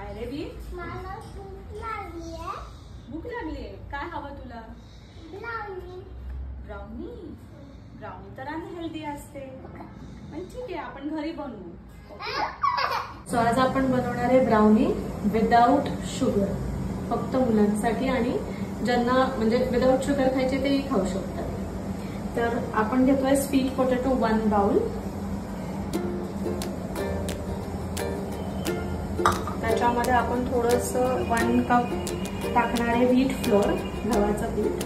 काय रे बी? मला भूक लागलीये. भूक लागलीये? काय हवं तुला? ब्राउनी. ब्राउनी? ब्राउनी तर अनहेल्दी असते. पण ठीक आहे, आपण घरी बनवू. सो आज आपण बनवणार आहे ब्राउनी विदाउट शुगर. फक्त मुलांसाठी आणि ज्यांना म्हणजे विदाउट शुगर खायचे तेही खाऊ शकतात. तर आपण घेतोय स्वीट पोटॅटो 1 बाउल. त्याच्यामध्ये आपण थोडंसं 1 कप टाकणार आहे व्हीट फ्लोअर, गव्हाचं पीठ.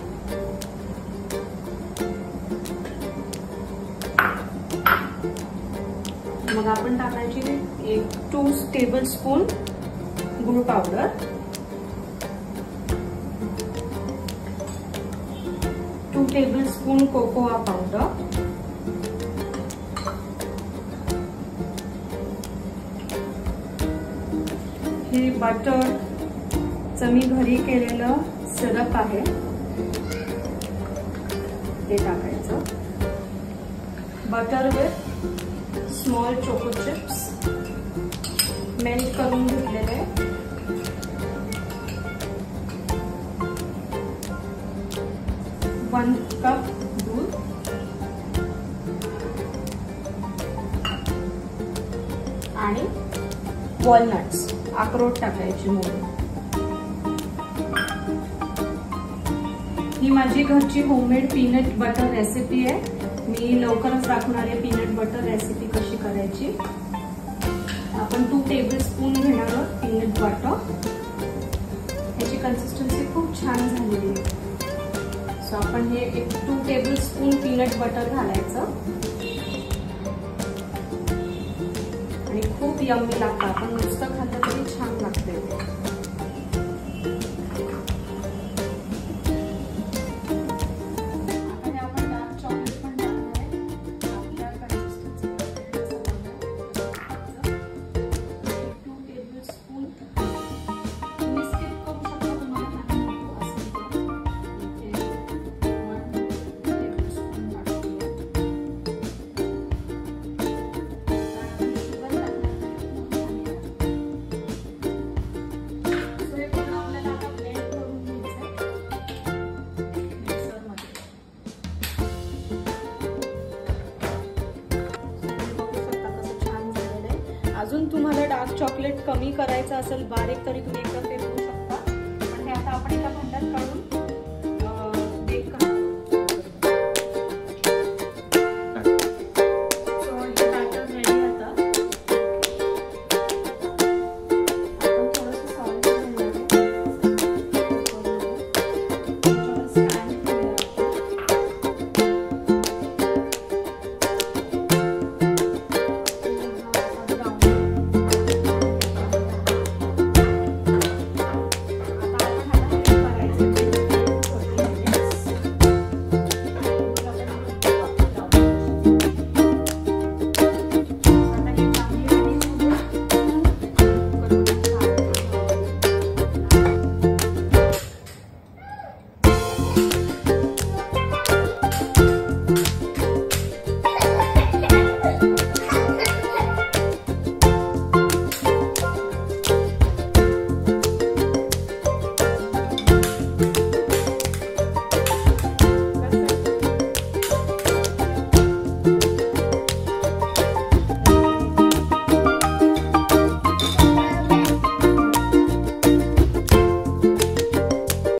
मग आपण टाकायची 2 टेबलस्पून गूळ पावडर, 2 टेबलस्पून कोकोआ पावडर, हे बटरचं मी घरी केलेलं सिरप आहे ते टाकायचं. Butter with small choco chips melt करून घेतलेले, 1 कप दूध, आणि वॉलनट्स, अक्रोड टाकायची मोडून. ही माझी घरची होममेड पीनट बटर रेसिपी आहे. मी लवकरच दाखवणार आहे पीनट बटर रेसिपी कशी करायची. आपण 2 टेबलस्पून घेणार आहोत पीनट बटर. ह्याची कन्सिस्टन्सी खूप छान झालेली आहे. सो आपण हे 2 टेबलस्पून पीनट बटर घालायचं आणि खूप यम्मी लागतं. आपण नुसतं खाल्लं तरी छान लागते. अजून तुम्हाला डार्क चॉकलेट कमी करायचं असेल बारीक, तरी तुम्ही एकदम ते करू शकता. पण हे आता आपण एका भांड्यात काढून